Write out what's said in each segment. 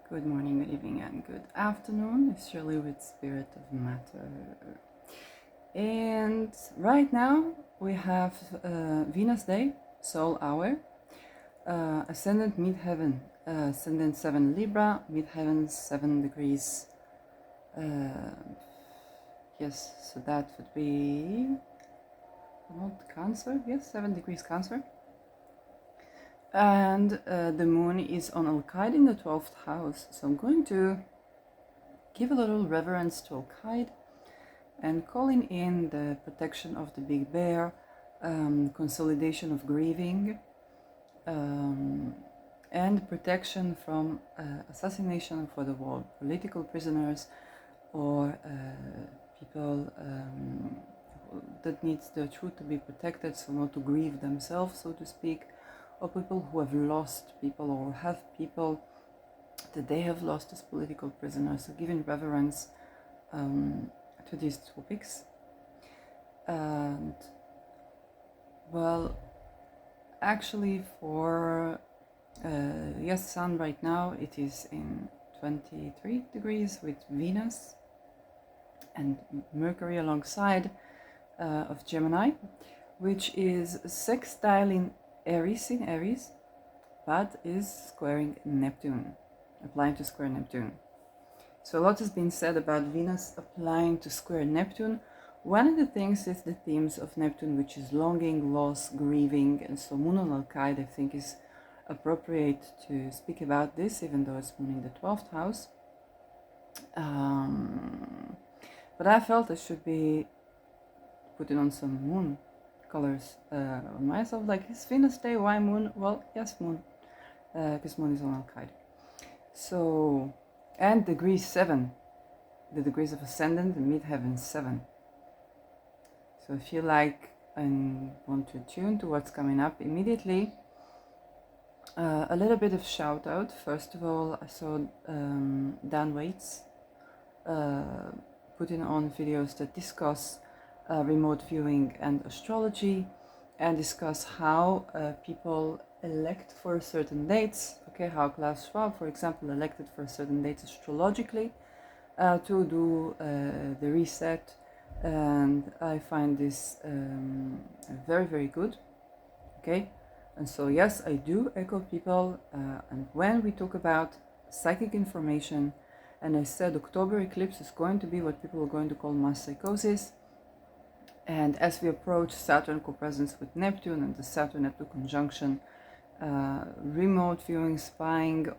Good morning, good evening, and good afternoon. It's Shirley with Spirit of Matter. And right now we have Venus Day, Soul Hour, Ascendant Midheaven, Ascendant 7 Libra, Midheaven 7 degrees. Yes, so that would be not Cancer, yes, 7 degrees Cancer. And the moon is on Al-Qaeda in the 12th house. So I'm going to give a little reverence to Al-Qaeda and calling in the protection of the big bear, consolidation of grieving, and protection from assassination for the war, political prisoners or people that needs the truth to be protected, so not to grieve themselves, so to speak, or people who have lost people or have people that they have lost as political prisoners. So giving reverence to these topics. And well, actually for yes, Sun right now it is in 23 degrees with Venus and Mercury alongside of Gemini, which is sextile in Aries, but is squaring Neptune, applying to square Neptune. So a lot has been said about Venus applying to square Neptune. One of the things is the themes of Neptune, which is longing, loss, grieving, and so Moon on Al-Qaeda, I think, is appropriate to speak about this, even though it's Moon in the 12th house. But I felt I should be putting on some moon colors on myself, like, it's Venus Day, why moon? Well, yes, moon, because moon is on Al-Qaeda. So, and degree 7, the degrees of ascendant and midheaven 7. So if you like and want to tune to what's coming up immediately, a little bit of shout out. First of all, I saw Dan Waits putting on videos that discuss remote viewing and astrology, and discuss how people elect for certain dates. Okay, how Klaus Schwab, for example, elected for certain dates astrologically to do the reset, and I find this very, very good. Okay, and so yes, I do echo people, and when we talk about psychic information, and I said October eclipse is going to be what people are going to call mass psychosis. And as we approach Saturn co-presence with Neptune and the Saturn-Neptune conjunction, remote viewing, spying,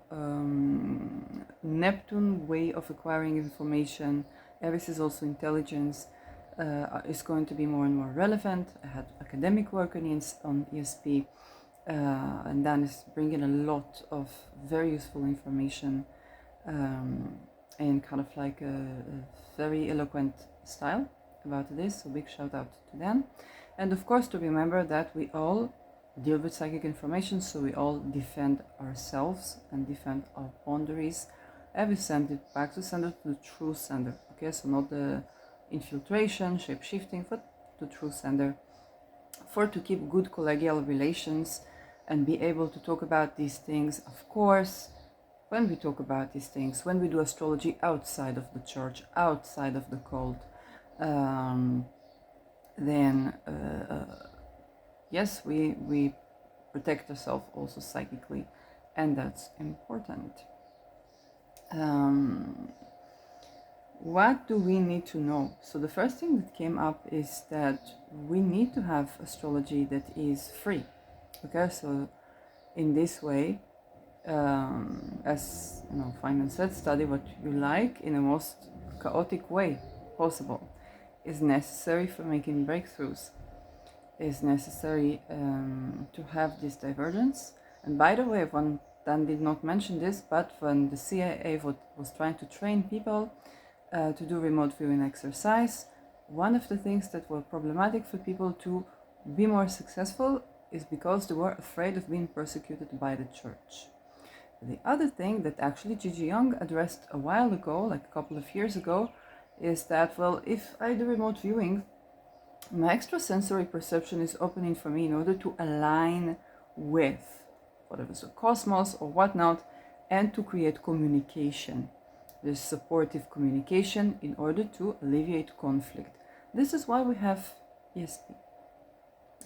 Neptune way of acquiring information, Aries is also intelligence, is going to be more and more relevant. I had academic work on ESP, and Dan is bringing a lot of very useful information in kind of like a very eloquent style about this, so big shout out to them. And of course, to remember that we all deal with psychic information, so we all defend ourselves and defend our boundaries, and we send it back to sender, to the true sender. Okay, so not the infiltration, shape shifting, but the true sender, for to keep good collegial relations and be able to talk about these things. Of course, when we talk about these things, when we do astrology outside of the church, outside of the cult, then yes, we protect ourselves also psychically, and that's important. What do we need to know? So the first thing that came up is that we need to have astrology that is free. Okay, so in this way, as you know, Feynman said, study what you like in the most chaotic way possible. Is necessary for making breakthroughs, is necessary to have this divergence. And by the way, one Dan did not mention this, but when the CIA was trying to train people to do remote viewing exercise, one of the things that were problematic for people to be more successful is because they were afraid of being persecuted by the church. The other thing that actually Gigi Young addressed a while ago, like a couple of years ago, is that, well, if I do remote viewing, my extrasensory perception is opening for me in order to align with whatever, so cosmos or whatnot, and to create communication. There's supportive communication in order to alleviate conflict. This is why we have ESP.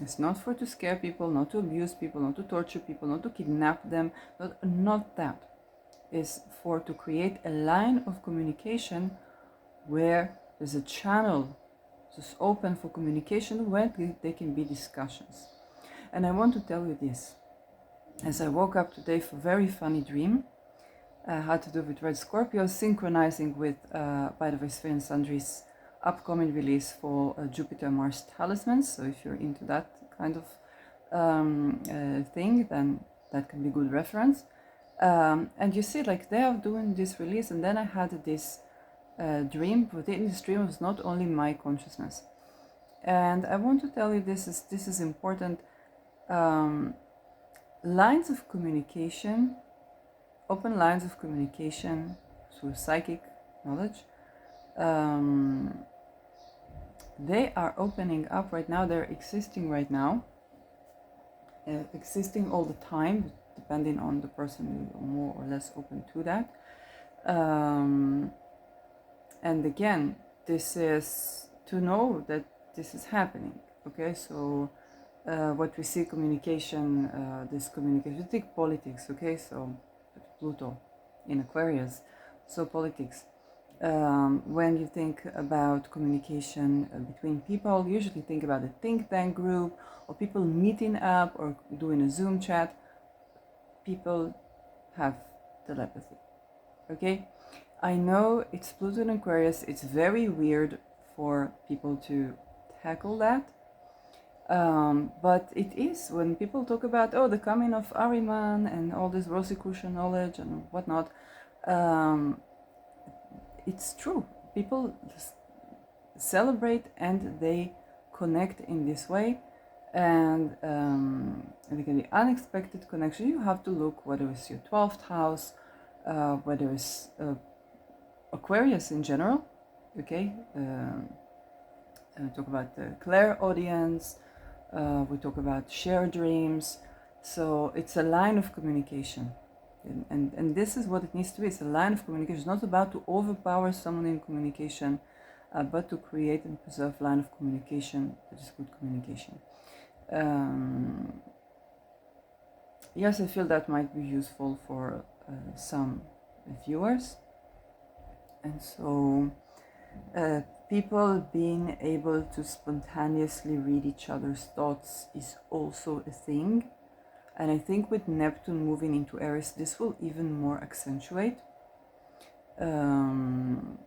It's not for to scare people, not to abuse people, not to torture people, not to kidnap them, not that. It's for to create a line of communication where there's a channel just open for communication where there can be discussions. And I want to tell you this. As I woke up today for a very funny dream, had to do with Red Scorpio, synchronizing with, by the way, Sphere and Sundry's upcoming release for Jupiter Mars talismans. So if you're into that kind of thing, then that can be good reference. And you see, like, they are doing this release, and then I had this dream. Within this dream was not only my consciousness, and I want to tell you this is important. Lines of communication, open lines of communication through psychic knowledge, they are opening up right now. They're existing right now, existing all the time, depending on the person, you're more or less open to that. And again, this is to know that this is happening. Okay, so what we see, communication, this communication, think politics. Okay, so Pluto in Aquarius, so politics. When you think about communication between people, you usually think about a think tank group or people meeting up or doing a Zoom chat. People have telepathy. Okay, I know it's Pluto in Aquarius. It's very weird for people to tackle that. But it is, when people talk about, the coming of Ahriman and all this Rosicrucian knowledge and whatnot, it's true. People celebrate and they connect in this way, and it can be unexpected connection. You have to look whether it's your 12th house, whether it's Aquarius in general. Okay, talk about the clairaudience. We talk about shared dreams. So it's a line of communication. And this is what it needs to be. It's a line of communication. It's not about to overpower someone in communication, but to create and preserve line of communication that is good communication. Yes, I feel that might be useful for some viewers. And so people being able to spontaneously read each other's thoughts is also a thing. And I think with Neptune moving into Aries, this will even more accentuate. And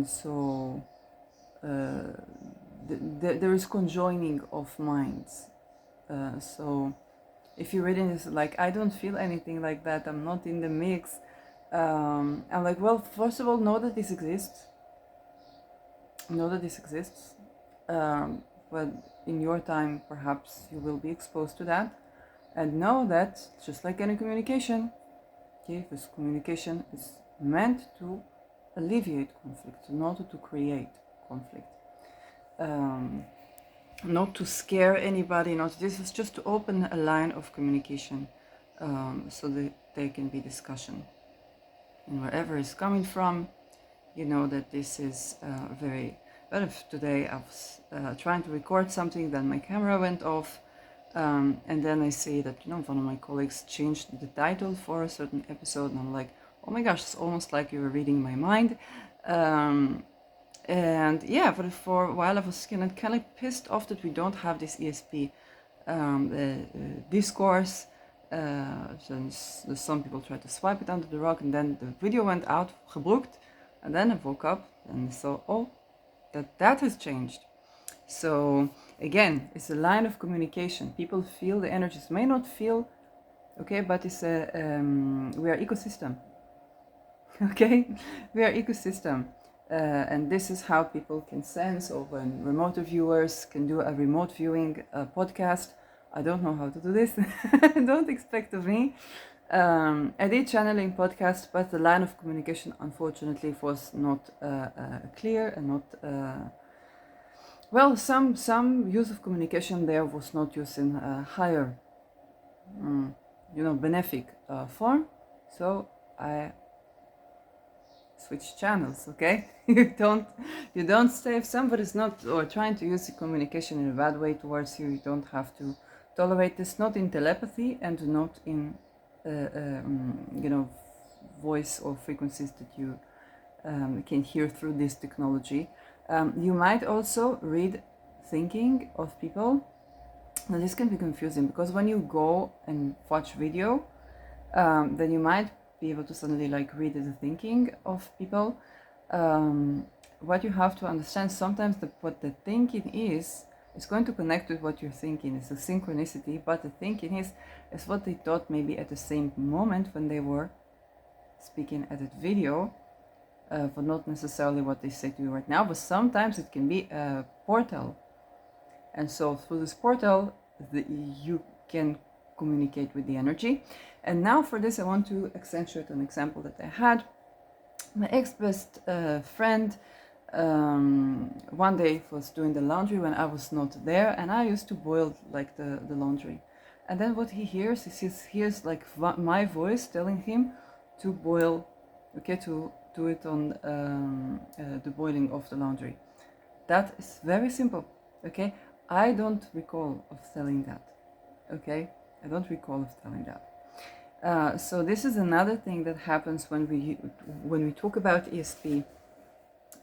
so there is conjoining of minds. So if you're reading this like, I don't feel anything like that, I'm not in the mix, I'm like, well, first of all, know that this exists. Know that this exists. But in your time, perhaps you will be exposed to that. And know that, just like any communication, okay, this communication is meant to alleviate conflict, not to create conflict. Not to scare anybody, this is just to open a line of communication, so that there can be discussion. And wherever it's coming from, you know that this is very... But if today I was trying to record something, then my camera went off. And then I see that, one of my colleagues changed the title for a certain episode, and I'm like, oh my gosh, it's almost like you were reading my mind. And yeah, but for a while I was kind of pissed off that we don't have this ESP discourse. Since some people tried to swipe it under the rug, and then the video went out, gebroekt, and then I woke up and saw, that has changed. So again, it's a line of communication. People feel the energies, may not feel, okay, but it's we are ecosystem. Okay, we are ecosystem, and this is how people can sense, or when remote viewers can do a remote viewing podcast. I don't know how to do this. Don't expect of me. I did channeling podcast, but the line of communication, unfortunately, was not clear and not. Well, some use of communication there was not used in a higher, benefic form. So I switch channels, okay? you don't stay. If somebody's not or trying to use the communication in a bad way towards you, you don't have to tolerate this, not in telepathy and not in voice or frequencies that you can hear through this technology. You might also read thinking of people. Now this can be confusing because when you go and watch video, then you might be able to suddenly like read the thinking of people. What you have to understand sometimes what the thinking is going to connect with what you're thinking. It's a synchronicity, but the thinking is what they thought maybe at the same moment when they were speaking at that video, but not necessarily what they say to you right now. But sometimes it can be a portal, and so through this portal you can communicate with the energy. And now for this I want to accentuate an example that I had. My ex-best friend one day was doing the laundry when I was not there, and I used to boil like the laundry. And then what he hears is he hears like my voice telling him to boil, okay, to do it on the boiling of the laundry. That is very simple, okay? I don't recall of telling that, okay? I don't recall of telling that. So this is another thing that happens when we talk about ESP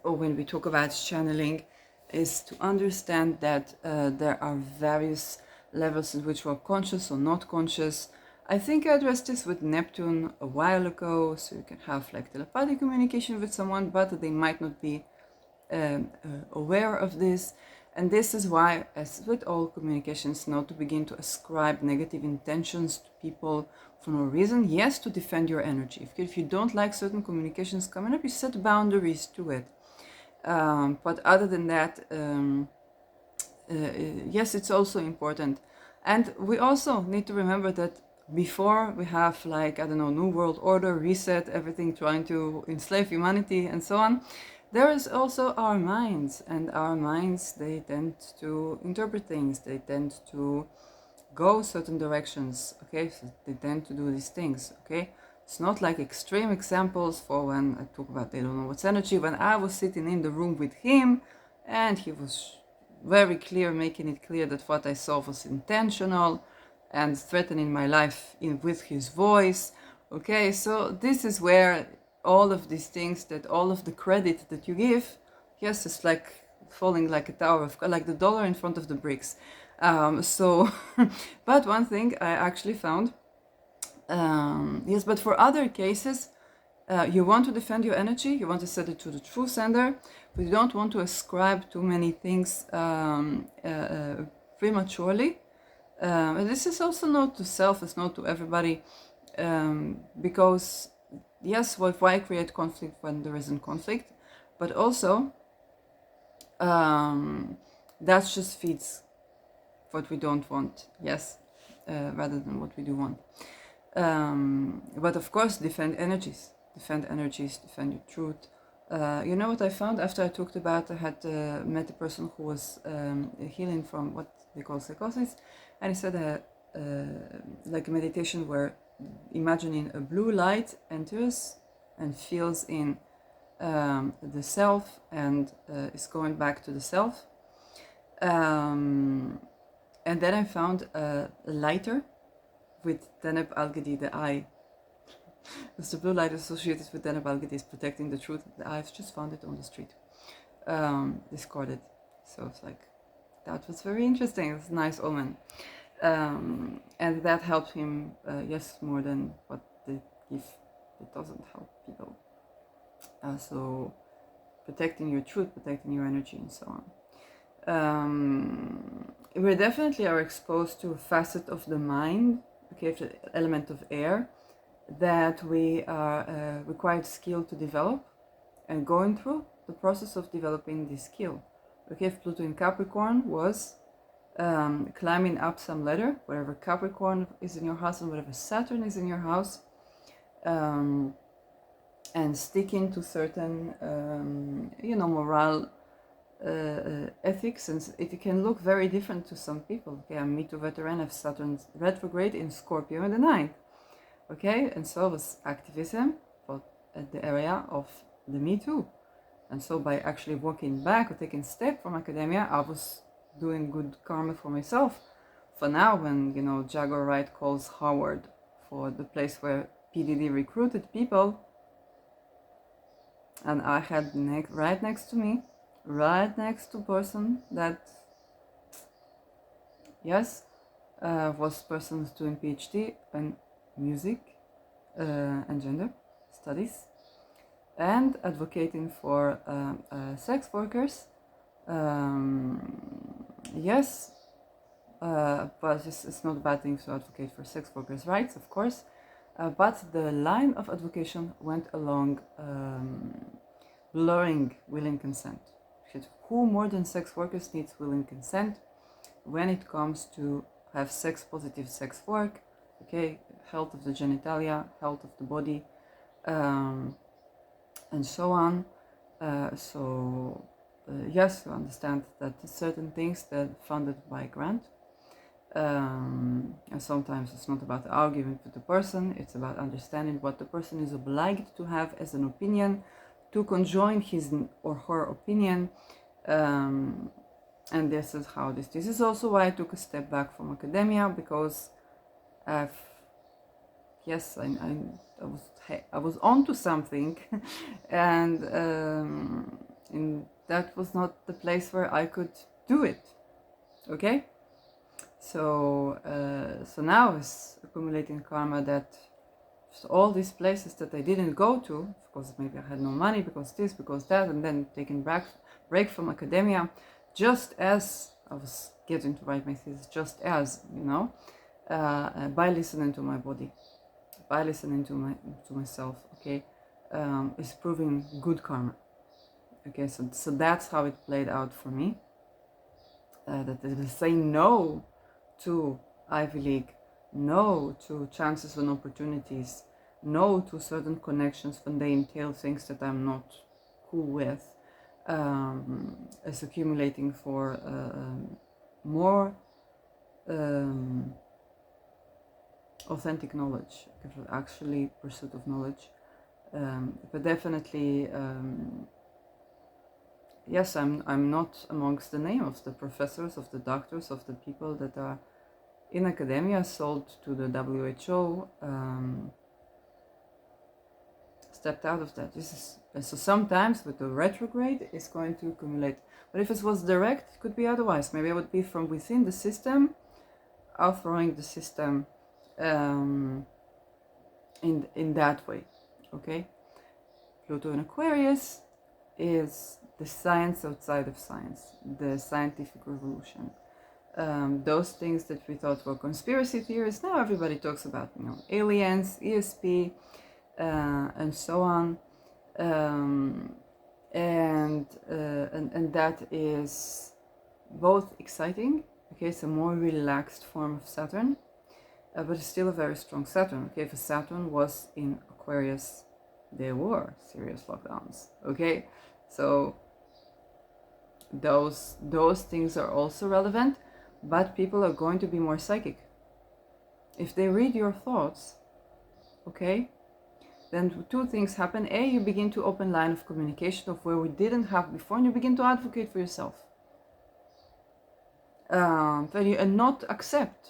or when we talk about channeling, is to understand that there are various levels in which we're conscious or not conscious. I think I addressed this with Neptune a while ago, so you can have like telepathic communication with someone, but they might not be aware of this. And this is why, as with all communications, not to begin to ascribe negative intentions to people for no reason. Yes, to defend your energy. If you don't like certain communications coming up, you set boundaries to it. But other than that, yes, it's also important. And we also need to remember that before we have like, I don't know, New World Order, reset, everything trying to enslave humanity and so on, there is also our minds, and our minds, they tend to interpret things, they tend to go certain directions, okay, so they tend to do these things, okay. It's not like extreme examples for when I talk about they don't know what's energy, when I was sitting in the room with him and he was very clear, making it clear that what I saw was intentional and threatening my life with his voice, okay. So this is where all of these things, that all of the credit that you give, yes, it's like falling like a tower of, like the dollar in front of the bricks. But one thing I actually found, yes, but for other cases, you want to defend your energy, you want to set it to the true sender, but you don't want to ascribe too many things prematurely. And this is also not to self, it's not to everybody, because yes, why create conflict when there isn't conflict? But also, that just feeds what we don't want, yes, rather than what we do want. But of course, defend energies, defend your truth. You know what I found after I talked about, I had met a person who was healing from what they call psychosis, and he said like a meditation where imagining a blue light enters and fills in the self and is going back to the self. And then I found a lighter with Deneb Al-Ghedi, the eye. Because the blue light associated with Deneb Al-Ghedi is protecting the truth. I've just found it on the street. Discarded. So it's like, that was very interesting. It's a nice omen. And that helped him, yes, more than what they give. It doesn't help people. So protecting your truth, protecting your energy, and so on. We definitely are exposed to a facet of the mind, okay, the element of air, that we are required skill to develop, and going through the process of developing this skill. Okay, if Pluto in Capricorn was climbing up some ladder, wherever Capricorn is in your house and wherever Saturn is in your house, and sticking to certain, moral ethics, and it can look very different to some people. Okay, I'm Me Too veteran of Saturn retrograde in Scorpio in the 9th. okay? And so was activism for the area of the Me Too. And so by actually walking back or taking a step from academia, I was doing good karma for myself. For now, when, you know, Jaguar Wright calls Howard for the place where PDD recruited people, and I had right next to me, right next to person that, yes, was persons doing PhD in music and gender studies, and advocating for sex workers. Yes, but it's not a bad thing to advocate for sex workers' rights, of course. But the line of advocation went along blurring willing consent. Who more than sex workers needs willing consent when it comes to have sex positive sex work, okay, health of the genitalia, health of the body, and so on. Yes, you understand that certain things that are funded by grant, and sometimes it's not about arguing with the person, it's about understanding what the person is obliged to have as an opinion, to conjoin his or her opinion, and this is how this is also why I took a step back from academia, because I've, yes, I was onto something, and that was not the place where I could do it, okay? So now it's accumulating karma that all these places that I didn't go to, because maybe I had no money, because this, because that, and then taking break from academia, just as I was getting to write my thesis, just as, you know, by listening to my body, by listening to myself, okay, is proving good karma. Okay, so that's how it played out for me. That they say no to Ivy League, no to chances and opportunities, no to certain connections when they entail things that I'm not cool with, is accumulating for more authentic knowledge, actually pursuit of knowledge, but definitely. Yes, I'm not amongst the name of the professors, of the doctors, of the people that are in academia sold to the WHO, stepped out of that. This is so sometimes with the retrograde it's going to accumulate. But if it was direct, it could be otherwise. Maybe I would be from within the system, outthrowing the system in that way. Okay, Pluto in Aquarius is the science outside of science, the scientific revolution. Those things that we thought were conspiracy theories, now everybody talks about, you know, aliens, ESP, and so on, and that is both exciting. Okay, it's a more relaxed form of Saturn, but it's still a very strong Saturn. Okay, if Saturn was in Aquarius, there were serious lockdowns. Okay, so those things are also relevant, but people are going to be more psychic. If they read your thoughts, okay, then two things happen. A, you begin to open line of communication of where we didn't have before, and you begin to advocate for yourself. And not accept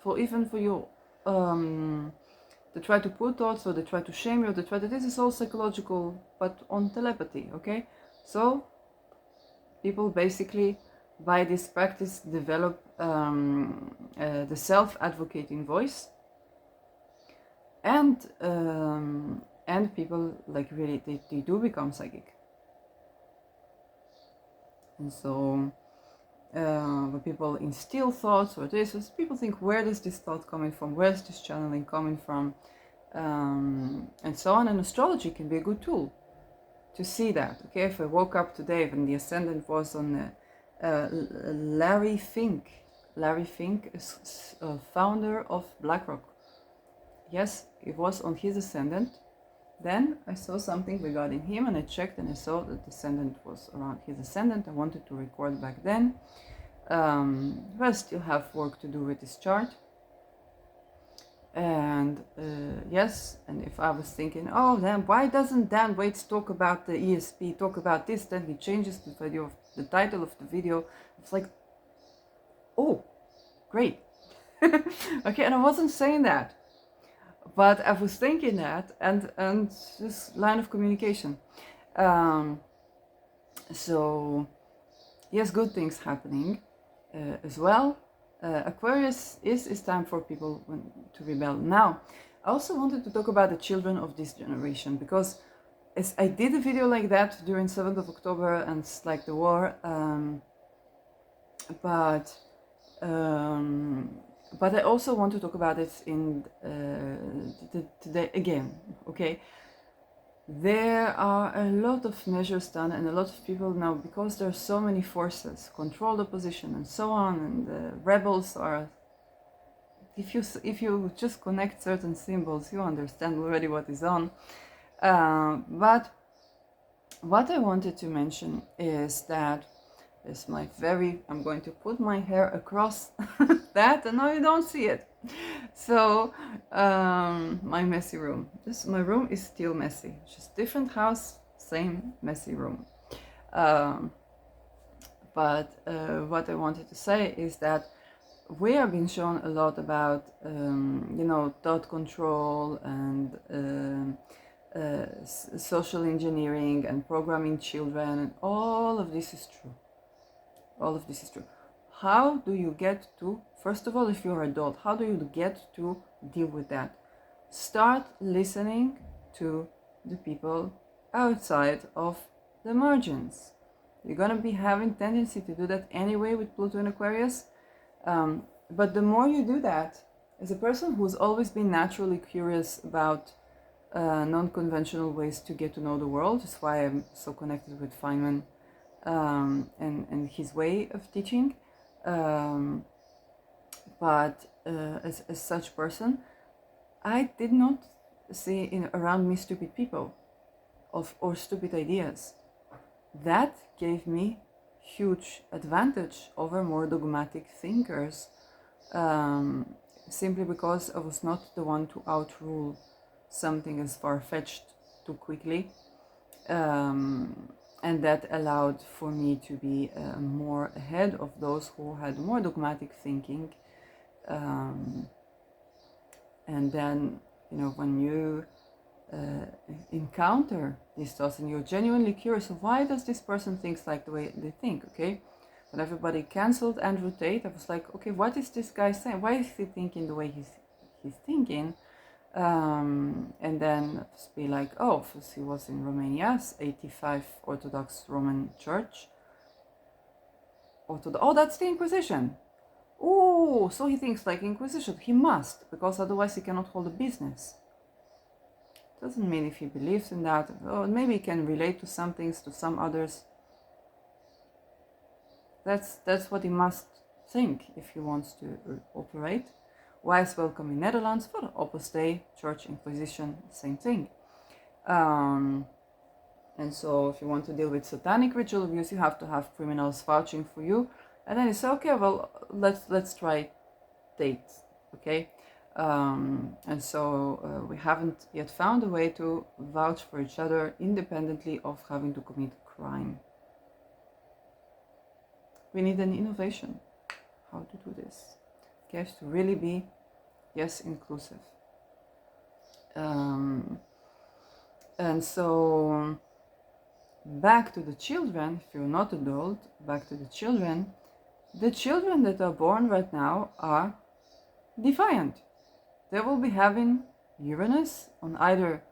for even for you they try to put thoughts, or they try to shame you, or they try to, this is all psychological, but on telepathy, okay? So people basically by this practice develop the self-advocating voice, and people like really they do become psychic. And so when people instill thoughts or this, people think, where does this thought coming from, where's this channeling coming from, and so on. And astrology can be a good tool to see that. Okay, if I woke up today when the ascendant was on Larry Fink. Larry Fink is founder of BlackRock. Yes, it was on his ascendant. Then I saw something regarding him, and I checked, and I saw that the ascendant was around his ascendant. I wanted to record back then, but I still have work to do with this chart. And yes, and if I was thinking, oh, then why doesn't Dan Waits talk about the ESP, talk about this, then he changes the video, the title of the video. It's like, oh, great. Okay, and I wasn't saying that, but I was thinking that, and this line of communication. So yes, good things happening as well. Aquarius is time for people to rebel. Now, I also wanted to talk about the children of this generation, because as I did a video like that during 7th of October and it's like the war, but I also want to talk about it in today again, okay? There are a lot of measures done, and a lot of people now, because there are so many forces, control the opposition and so on, and the rebels are, if you just connect certain symbols, you understand already what is on. But what I wanted to mention is that is my I'm going to put my hair across that, and now you don't see it. So my messy room. My room is still messy, just different house, same messy room. But what I wanted to say is that we have been shown a lot about thought control and social engineering and programming children, and all of this is true. All of this is true. How do you get to, first of all, if you're an adult, how do you get to deal with that? Start listening to the people outside of the margins. You're gonna be having tendency to do that anyway with Pluto and Aquarius, but the more you do that, as a person who's always been naturally curious about non-conventional ways to get to know the world, that's why I'm so connected with Feynman and his way of teaching. But as such person, I did not see around me stupid people or stupid ideas. That gave me huge advantage over more dogmatic thinkers, simply because I was not the one to outrule something as far-fetched too quickly. And that allowed for me to be more ahead of those who had more dogmatic thinking. And then, when you encounter these thoughts and you're genuinely curious of why does this person think like the way they think, okay? When everybody cancelled Andrew Tate, I was like, okay, what is this guy saying? Why is he thinking the way he's thinking? And then be like, oh, he was in Romania's 85 Orthodox Roman Church. Oh, that's the Inquisition. Oh, so he thinks like Inquisition. He must, because otherwise he cannot hold a business. Doesn't mean if he believes in that, or maybe he can relate to some things, to some others. That's what he must think if he wants to operate. Wise welcome in Netherlands for Opus Dei, Church, Inquisition, same thing. And so if you want to deal with satanic ritual abuse, you have to have criminals vouching for you. And then you say, okay, well, let's try Tate, okay? And so we haven't yet found a way to vouch for each other independently of having to commit crime. We need an innovation. How to do this? Okay, to really be, yes, inclusive. And so back to the children, if you're not adult, back to the children that are born right now are defiant. They will be having Uranus on either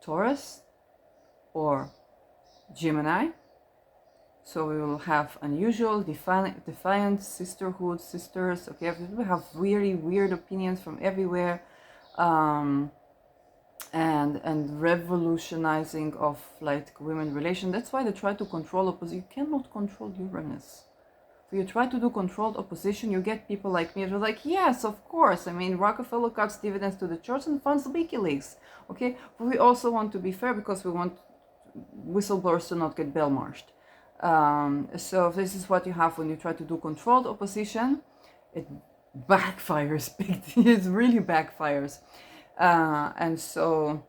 Taurus or Gemini. So we will have unusual, defiant sisterhood, sisters. Okay, we have really weird opinions from everywhere, and revolutionizing of like women relation. That's why they try to control opposition. You cannot control Uranus. If you try to do controlled opposition, you get people like me. They're like, yes, of course. I mean, Rockefeller cuts dividends to the church and funds WikiLeaks. Okay, but we also want to be fair because we want whistleblowers to not get bail-marched. So this is what you have when you try to do controlled opposition. It backfires. It really backfires. And so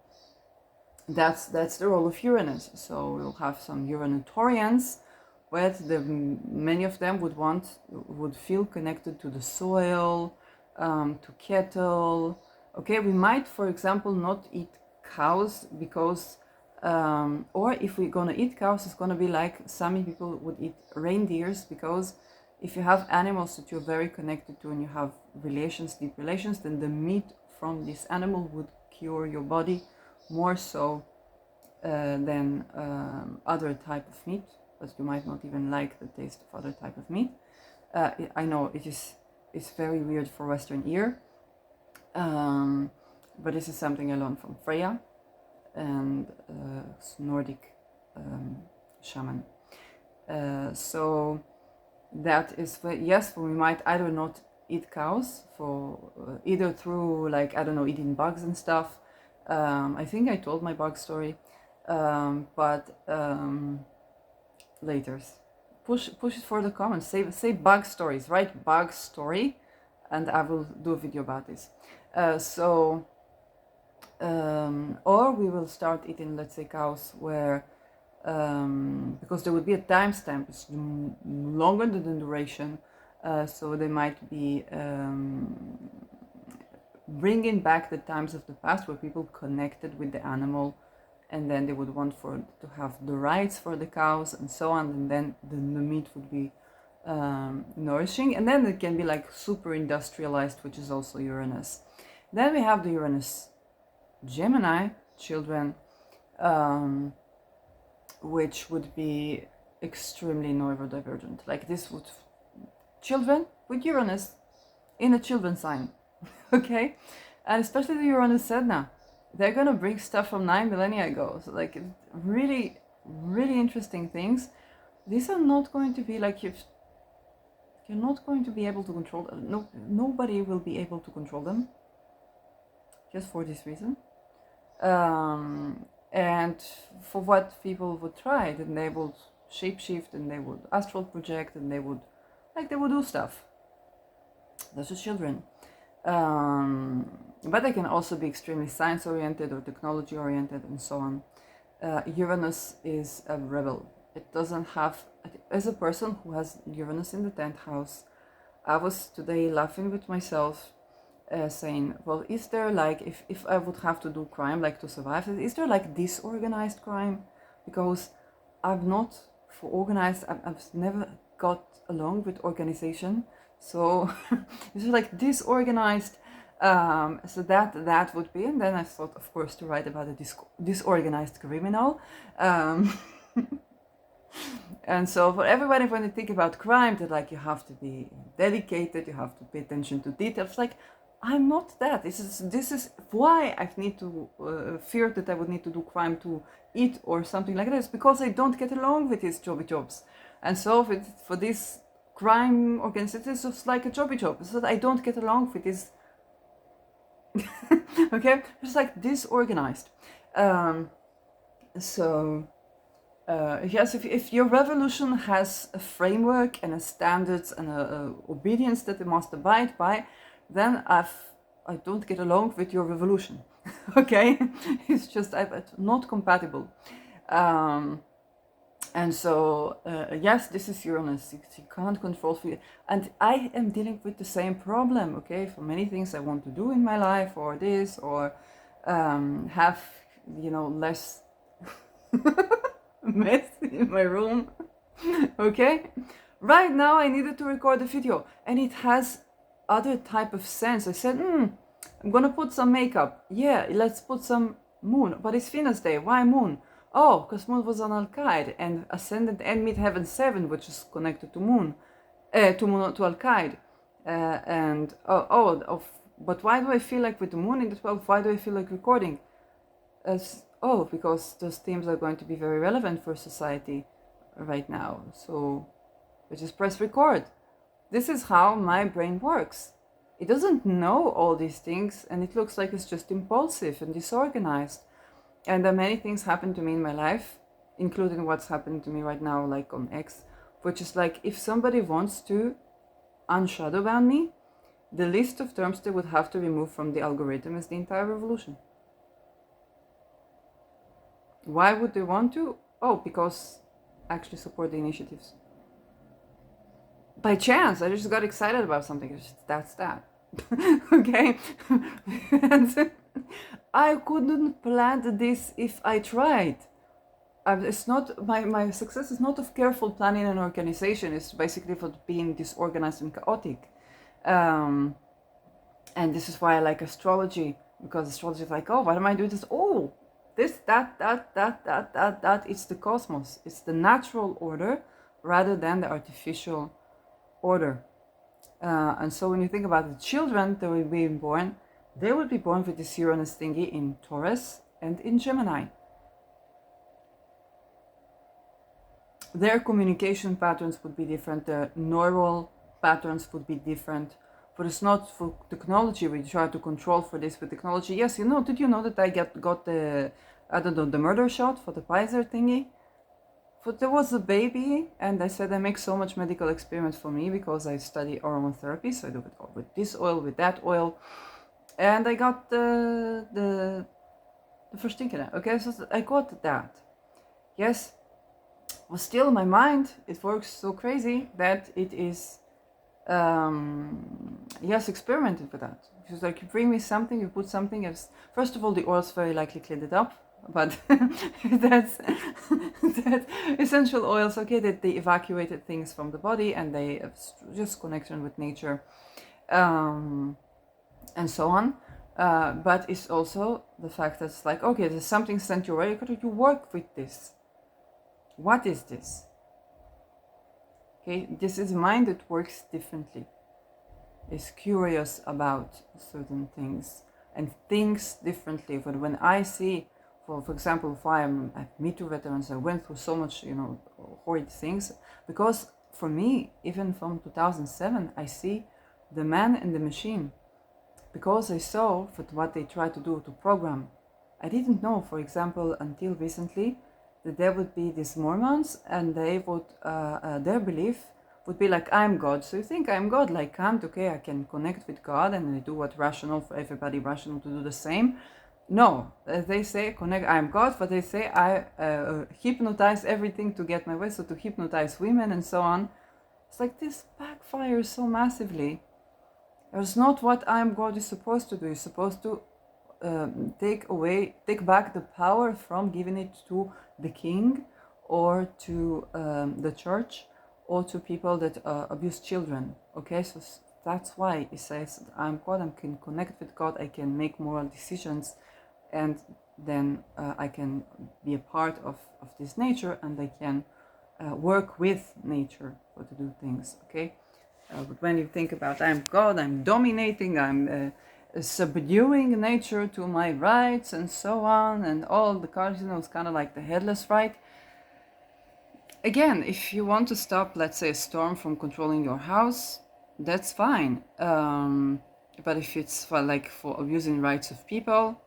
that's the role of Uranus. So we'll have some Uranatorians, but many of them would feel connected to the soil, to cattle. Okay, we might, for example, not eat cows because, or if we're gonna eat cows, it's gonna be like Sami people would eat reindeers, because if you have animals that you're very connected to and you have relations, deep relations, then the meat from this animal would cure your body more so than other type of meat, but you might not even like the taste of other type of meat. I know it's very weird for Western ear, but this is something I learned from Freya and Nordic shaman. So that is, yes, we might either not eat cows for either through, like, I don't know, eating bugs and stuff. I think I told my bug story, but later push it for the comments. Say bug stories, right? Bug story, and I will do a video about this. Or we will start eating, let's say, cows where because there would be a timestamp. It's longer than the duration, so they might be bringing back the times of the past where people connected with the animal, and then they would want to have the rights for the cows and so on, and then the meat would be nourishing, and then it can be like super industrialized, which is also Uranus. Then we have the Uranus Gemini children, which would be extremely neurodivergent. Like this would children with Uranus in a children sign, okay, and especially the Uranus Sedna, they're gonna bring stuff from 9 millennia ago. So like really, really interesting things. These are not going to be like you're not going to be able to control them. No, nobody will be able to control them. Just for this reason. And for what people would try, then they would shapeshift and they would astral project and they would do stuff. Those are children. But they can also be extremely science oriented or technology oriented and so on. Uranus is a rebel. It doesn't have, as a person who has Uranus in the 10th house, I was today laughing with myself, saying, well, is there like, if I would have to do crime, like to survive, is there like disorganized crime? Because I'm not for organized, I've never got along with organization. So it's like disorganized. So that would be, and then I thought, of course, to write about a disorganized criminal. And so for everybody, when they think about crime, that like you have to be dedicated, you have to pay attention to details. Like, I'm not that. This is why I need to fear that I would need to do crime to eat or something like this, because I don't get along with these jobs. And so for this crime organization, it's just like a job. So that I don't get along with this. Okay, it's like disorganized. Yes, if your revolution has a framework and a standards and a obedience that it must abide by, then I don't get along with your revolution. Okay, it's just it's not compatible. And so yes, this is Uranus. You can't control fear, and I am dealing with the same problem. Okay, for many things I want to do in my life, or this, or have less mess in my room. Okay, right now I needed to record a video, and it has other type of sense. I said, I'm gonna put some makeup. Yeah, let's put some moon. But it's Venus Day. Why moon? Oh, because moon was on Al-Qaeda and ascendant and mid-heaven 7, which is connected to moon, to Al-Qaeda. But why do I feel like with the moon in the 12th, why do I feel like recording? Because those themes are going to be very relevant for society right now. So I just press record. This is how my brain works. It doesn't know all these things, and it looks like it's just impulsive and disorganized. And many things happen to me in my life, including what's happening to me right now, like on X, which is like, if somebody wants to unshadow ban me, the list of terms they would have to remove from the algorithm is the entire revolution. Why would they want to? Oh, because actually support the initiatives. By chance, I just got excited about something. That's that. Okay? And I couldn't plan this if I tried. It's not my success is not of careful planning and organization. It's basically for being disorganized and chaotic. And this is why I like astrology, because astrology is like, oh, why am I doing this? Oh, this, that. It's the cosmos. It's the natural order rather than the artificial order. And so when you think about the children that will be born, they will be born with this Uranus thingy in Taurus and in Gemini. Their communication patterns would be different, their neural patterns would be different. But it's not for technology, we try to control for this with technology. Yes, you know, did you know that I got the, I don't know, the murder shot for the Pfizer thingy? But there was a baby, and I said I make so much medical experiments for me because I study aromatherapy, so I do it with this oil, with that oil. And I got the first thing in it. Okay, so I got that. Yes. But still, my mind, it works so crazy that it is, yes, experimented with that. It's like, you bring me something, you put something else. First of all, the oils very likely cleaned it up, but that's essential oils, okay, that they evacuated things from the body and they have just connection with nature, and so on. But it's also the fact that it's like, okay, there's something sent your way, you work with this. What is this? Okay, this is mind that works differently. Is curious about certain things and thinks differently. But when I see, for example, if I am at Me Too veterans, I went through so much, you know, horrid things. Because for me, even from 2007, I see the man and the machine. Because I saw what they try to do to program. I didn't know, for example, until recently, that there would be these Mormons and they would, their belief would be like, I'm God. So you think I'm God, like Kant, okay, I can connect with God and I do what's rational for everybody, rational to do the same. No, they say connect, I'm God, but they say I hypnotize everything to get my way, so to hypnotize women and so on. It's like this backfires so massively. It's not what I'm God is supposed to do. It's supposed to take back the power from giving it to the king or to the church or to people that abuse children. Okay, so that's why it says I'm God, I can connect with God, I can make moral decisions, and then I can be a part of this nature, and I can work with nature for to do things. Okay, but when you think about I'm God, I'm dominating, I'm subduing nature to my rights and so on, and all the cards, you know, it's kind of like the headless right. Again, if you want to stop, let's say, a storm from controlling your house, that's fine. But if it's for abusing rights of people,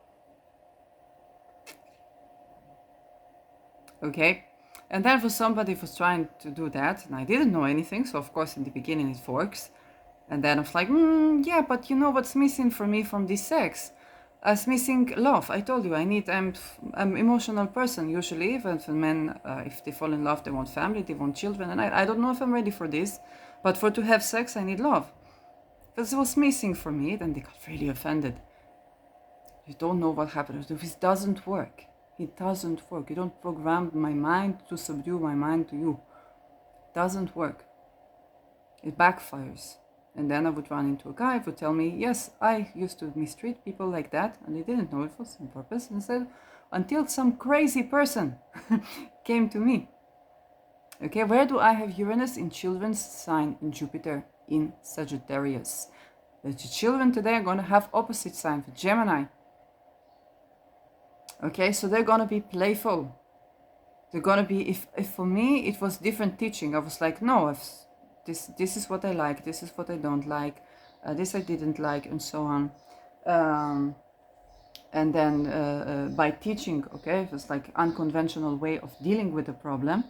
okay. And then for somebody who's trying to do that, and I didn't know anything, so of course in the beginning it works. And then I was like, yeah, but you know what's missing for me from this sex? It's missing love. I told you, I'm an emotional person usually. But for men, if they fall in love, they want family, they want children. And I don't know if I'm ready for this, but to have sex, I need love. This was missing for me. Then they got really offended. You don't know what happens. This doesn't work. It doesn't work. You don't program my mind to subdue my mind to you. It doesn't work. It backfires. And then I would run into a guy who would tell me, yes, I used to mistreat people like that, and they didn't know it was on purpose. And said, until some crazy person came to me. Okay, where do I have Uranus? In children's sign, in Jupiter, in Sagittarius. The children today are going to have opposite sign for Gemini. Okay, so they're going to be playful. They're going to be, if for me it was different teaching, I was like, no, this is what I like, this is what I don't like, this I didn't like, and so on. And then by teaching, okay, it was like unconventional way of dealing with the problem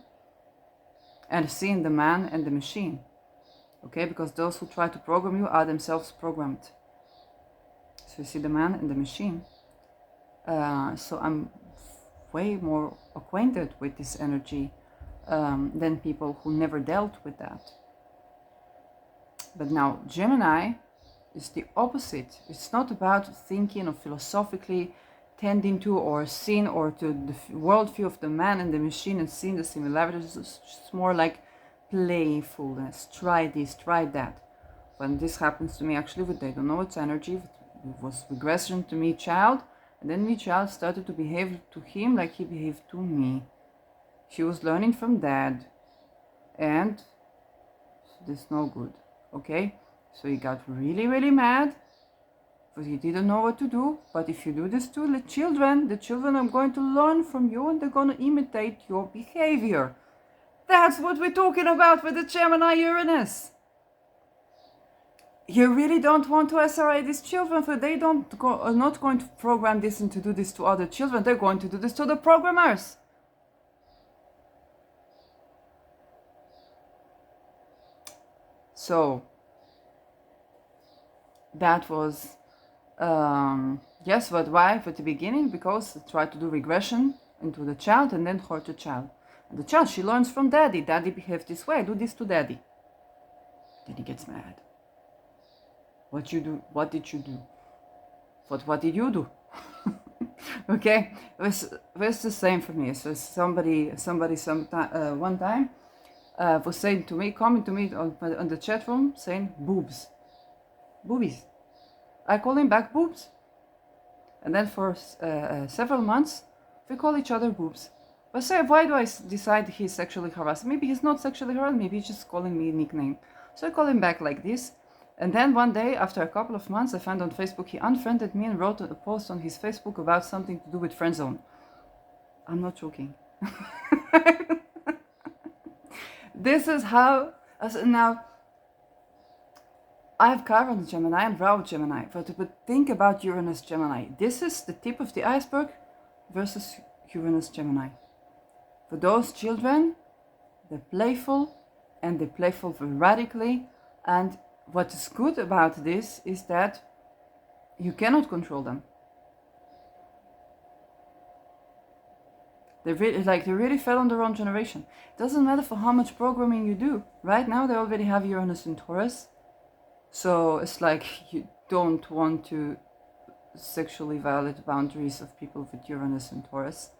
and seeing the man and the machine. Okay, because those who try to program you are themselves programmed. So you see the man and the machine. So I'm way more acquainted with this energy than people who never dealt with that. But now Gemini is the opposite. It's not about thinking or philosophically tending to or seeing or to the worldview of the man and the machine and seeing the similarities. It's more like playfulness. Try this, try that. When this happens to me, actually, with they don't know it's energy, it was regression to me child, and then me child started to behave to him like he behaved to me. She was learning from dad, and this is no good. Okay, so he got really, really mad, but he didn't know what to do. But if you do this to the children are going to learn from you and they're going to imitate your behavior. That's what we're talking about with the Gemini Uranus. You really don't want to SRA these children, for they are not going to program this and to do this to other children. They're going to do this to the programmers. So that was yes, but why at the beginning? Because I tried to do regression into the child and then hurt the child. And the child, she learns from daddy. Daddy behaves this way. I do this to daddy. Then he gets mad. What you do? What did you do? What did you do? Okay, it was the same for me. So somebody one time was saying to me, coming to me on the chat room, saying boobs, boobies. I call him back boobs, and then for several months we call each other boobs. But say, why do I decide he's sexually harassed? Maybe he's not sexually harassed. Maybe he's just calling me a nickname. So I call him back like this. And then one day, after a couple of months, I found on Facebook he unfriended me and wrote a post on his Facebook about something to do with friend zone. I'm not joking. This is how, now, I have Chiron Gemini and Rahu Gemini, but think about Uranus Gemini. This is the tip of the iceberg versus Uranus Gemini. For those children, they're playful, and they playful radically, and what is good about this is that you cannot control them. They really fell on their own generation. It doesn't matter for how much programming you do. Right now they already have Uranus in Taurus. So it's like you don't want to sexually violate boundaries of people with Uranus in Taurus.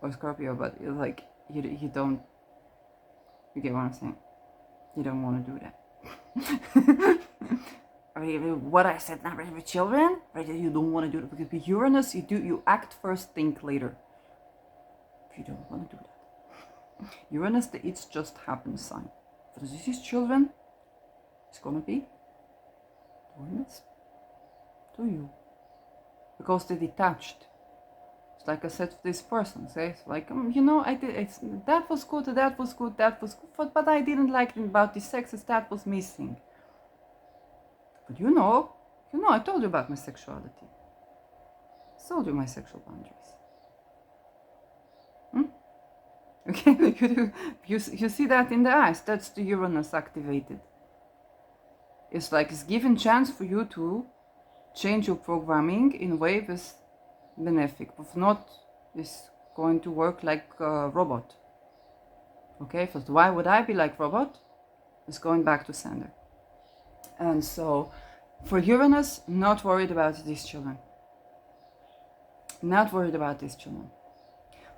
Or Scorpio, but like you don't. You get what I'm saying? You don't want to do that. What I said now with children, right? You don't want to do it because with Uranus, you act first, think later. If you don't want to do that, Uranus, the it's just happens sign. For these children, it's gonna be Uranus to you because they're detached. It's like I said to this person, say, like, I did, that was good, but I didn't like it about the sexes, that was missing. But I told you about my sexuality. I told you my sexual boundaries. Okay, you see that in the eyes, that's the Uranus activated. It's like it's given chance for you to change your programming in a way that's benefic, if not, is going to work like a robot. Okay, first, why would I be like robot? It's going back to sender. And so, for Uranus, not worried about these children. Not worried about these children.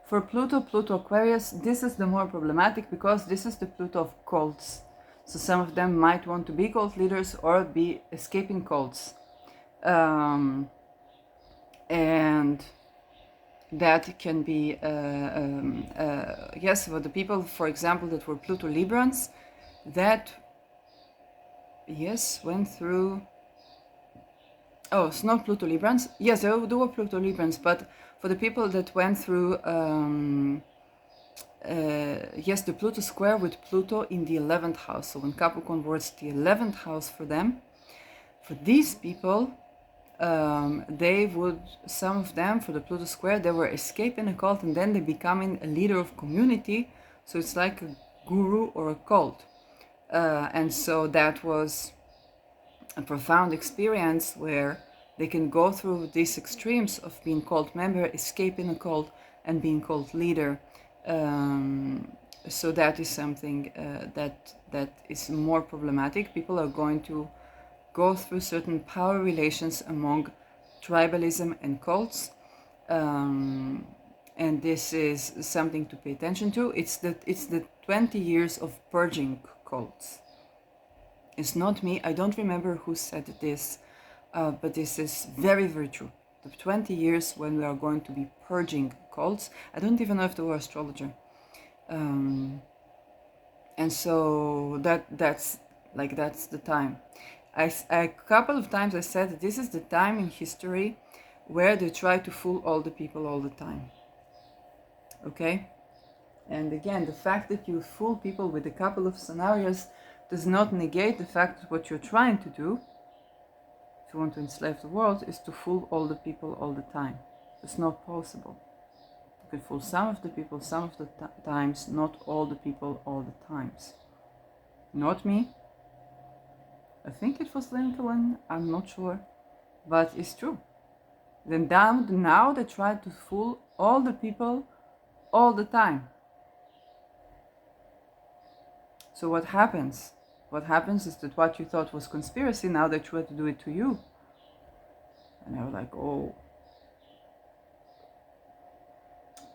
For Pluto Aquarius, this is the more problematic because this is the Pluto of cults. So some of them might want to be cult leaders or be escaping cults. And that can be, yes, for the people, for example, that were Pluto Librans, that, yes, went through, oh, it's not Pluto Librans, yes, there were Pluto Librans, but for the people that went through, yes, the Pluto square with Pluto in the 11th house, so when Capricorn was the 11th house for them, for these people, they would, some of them, for the Pluto square, they were escaping a cult and then they becoming a leader of community. So it's like guru or a cult. And so that was a profound experience where they can go through these extremes of being cult member, escaping a cult, and being cult leader. So that is something that is more problematic. People are going to go through certain power relations among tribalism and cults. And this is something to pay attention to. It's the 20 years of purging cults. It's not me. I don't remember who said this, but this is very, very true. The 20 years when we are going to be purging cults. I don't even know if they were astrologer. And so that's the time. A couple of times I said this is the time in history where they try to fool all the people all the time. Okay? And again, the fact that you fool people with a couple of scenarios does not negate the fact that what you're trying to do, if you want to enslave the world, is to fool all the people all the time. It's not possible. You can fool some of the people some of the times, not all the people all the times. Not me. I think it was Lincoln, I'm not sure, but it's true. Then now they try to fool all the people all the time. So what happens? What happens is that what you thought was conspiracy, now they try to do it to you. And I was like, oh,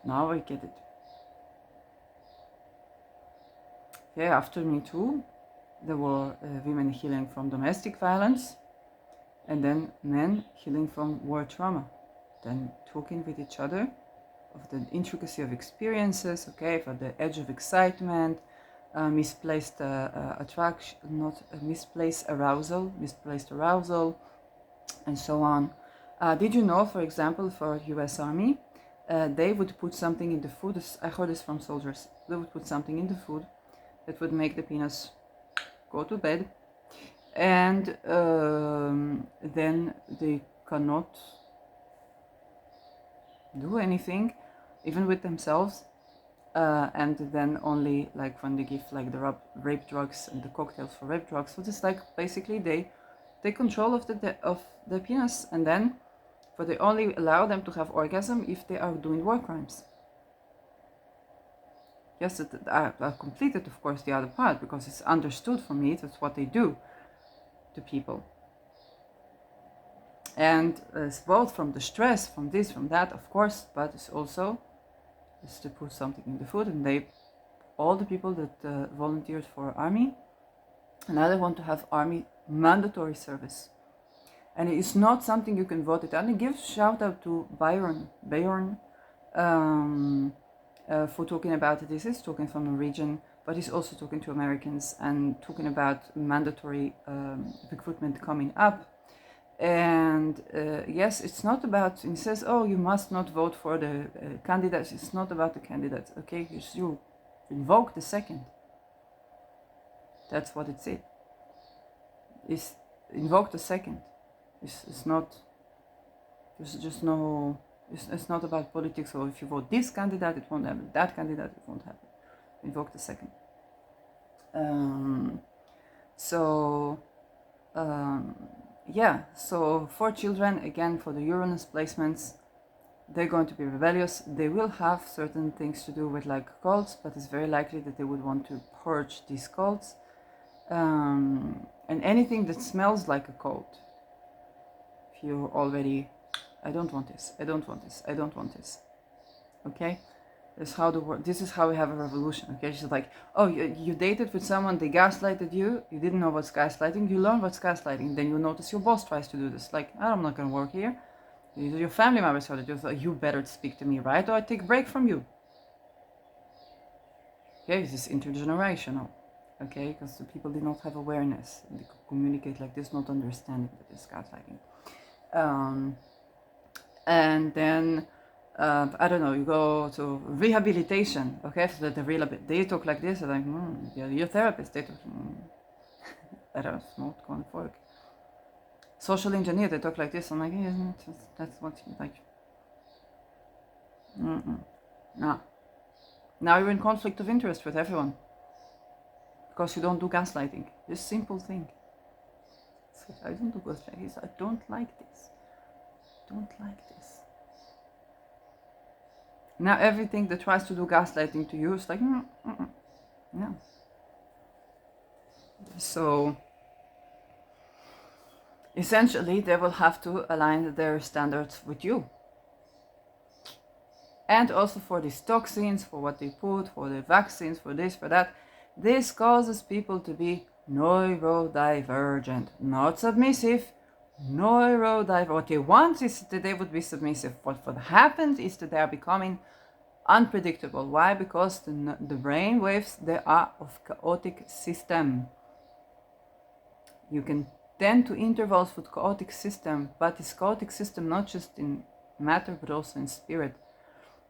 now I get it. Okay, after Me Too, there were women healing from domestic violence, and then men healing from war trauma. Then talking with each other of the intricacy of experiences, okay, for the edge of excitement, misplaced attraction, not misplaced arousal, and so on. Did you know, for example, for US Army, they would put something in the food, I heard this from soldiers, they would put something in the food that would make the penis go to bed, and then they cannot do anything, even with themselves, and then only like when they give like the rape drugs and the cocktails for rape drugs. So it's like basically they take control of the penis, and then but they only allow them to have orgasm if they are doing war crimes. Yes, I completed, of course, the other part because it's understood for me that's what they do to people. And it's both from the stress, from this, from that, of course, but it's also is to put something in the food. And all the people that volunteered for army, and now they want to have army mandatory service. And it's not something you can vote it. And I give shout out to Bayern, for talking about it. This is talking from Norwegian, but he's also talking to Americans and talking about mandatory recruitment coming up. And yes, it's not about, he says, oh, you must not vote for the candidates. It's not about the candidates, okay? You invoke the second. That's what it said. It's invoke the second. It's not, there's just no, it's not about politics, or if you vote this candidate, it won't happen. That candidate, it won't happen. Invoke the second. Yeah, so for children, again, for the Uranus placements, they're going to be rebellious. They will have certain things to do with like cults, but it's very likely that they would want to purge these cults. And anything that smells like a cult, if you already, I don't want this, I don't want this, I don't want this. Okay? This is how we have a revolution. Okay, she's like, oh, you dated with someone, they gaslighted you, you didn't know what's gaslighting, you learn what's gaslighting, then you notice your boss tries to do this, like, I'm not gonna work here. Your family members heard it, you better speak to me, right, or I take a break from you. Okay, this is intergenerational, okay, because the people did not have awareness, they could communicate like this, not understanding that it's gaslighting. And then I don't know, you go to rehabilitation, okay, so that they talk like this, and like, your therapist, they talk, I don't know, it's not going to work. Social engineer, they talk like this, I'm like, yeah, that's what you like. No. Now you're in conflict of interest with everyone. because you don't do gaslighting. This simple thing. So I don't do gaslighting. I don't like this. Don't like this. Now everything that tries to do gaslighting to you is like, no. So essentially they will have to align their standards with you. And also for these toxins, for what they put, for the vaccines, for this, for that. This causes people to be neurodivergent, not submissive, neurodivergent. What they want is that they would be submissive. What happened is that they are becoming unpredictable. Why? Because the brain waves, they are of chaotic system. You can tend to intervals with chaotic system, but this chaotic system not just in matter but also in spirit.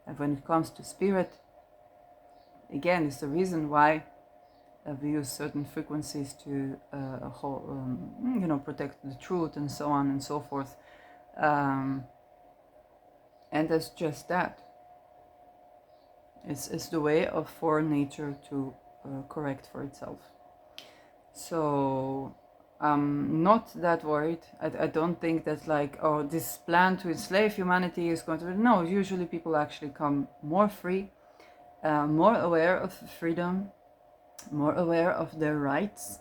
And when it comes to spirit, again, it's the reason why we use certain frequencies to protect the truth and so on and so forth. And that's just that. It's the way for nature to correct for itself. So I'm not that worried. I don't think that like, oh, this plan to enslave humanity is going to... No, usually people actually come more free, more aware of freedom, more aware of their rights.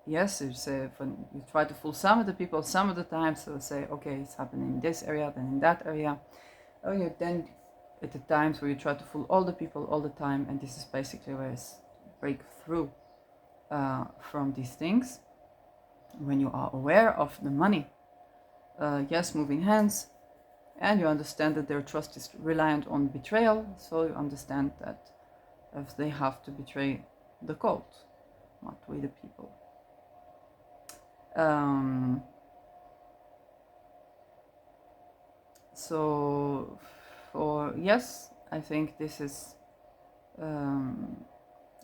Yes, when you try to fool some of the people, some of the times they'll say, okay, it's happening in this area, then in that area. Oh, yeah, then at the times where you try to fool all the people all the time, and this is basically where it's break through from these things. When you are aware of the money, yes, moving hands, and you understand that their trust is reliant on betrayal, so you understand that if they have to betray the cult, not we the people. So yes, I think this is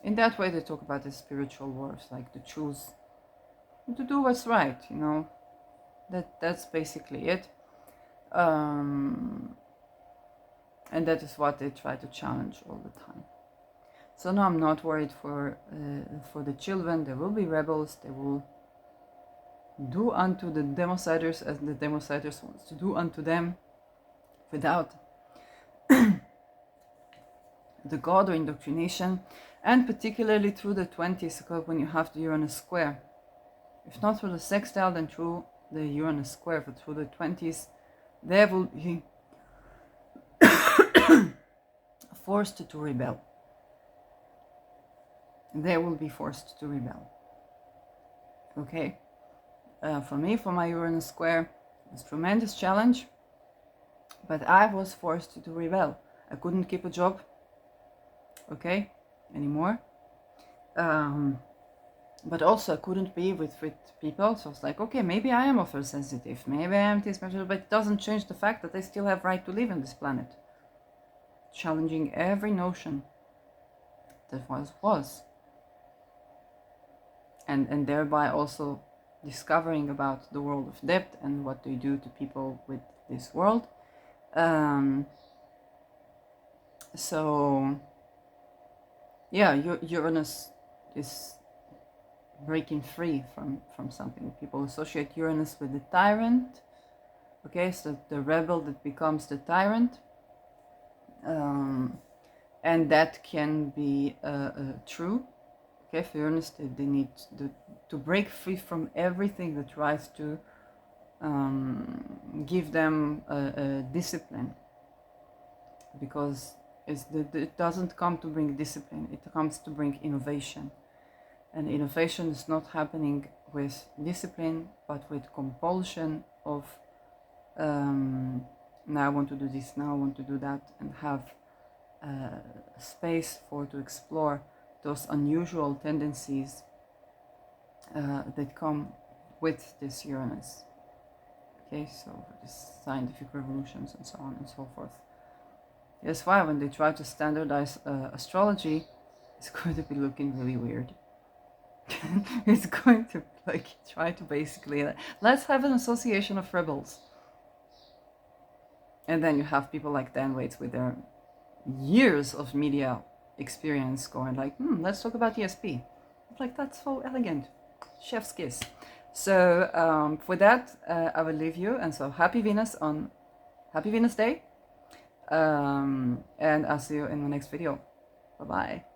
in that way they talk about the spiritual wars, like to choose to do what's right, you know. That's basically it. And that is what they try to challenge all the time. So no, I'm not worried for the children. There will be rebels. They will do unto the demociders as the demociders wants to do unto them, without the God or indoctrination, and particularly through the 20s, when you have the Uranus square. If not through the sextile, then through the Uranus square. But through the 20s, they will be forced to rebel. They will be forced to rebel. Okay? For me, for my Uranus square, it's a tremendous challenge, but I was forced to rebel. I couldn't keep a job, okay, anymore. But also I couldn't be with people, so it's like, okay, maybe I am oversensitive, maybe I am this, but it doesn't change the fact that I still have right to live on this planet. Challenging every notion that was. And thereby also discovering about the world of depth and what they do to people with this world. So yeah, Uranus is breaking free from something. People associate Uranus with the tyrant. Okay, so the rebel that becomes the tyrant. And that can be true. Okay, for Uranus, they need to break free from everything that tries to give them a discipline. Because it doesn't come to bring discipline, it comes to bring innovation. And innovation is not happening with discipline, but with compulsion of now I want to do this, now I want to do that, and have space to explore those unusual tendencies that come with this Uranus. Okay, so this scientific revolutions and so on and so forth. That's why when they try to standardize astrology, it's going to be looking really weird. It's going to try to basically let's have an association of rebels, and then you have people like Dan Waits with their years of media experience going like, let's talk about ESP. Like, that's so elegant. Chef's kiss. So for that, I will leave you. And so happy Venus Day. And I'll see you in the next video. Bye-bye.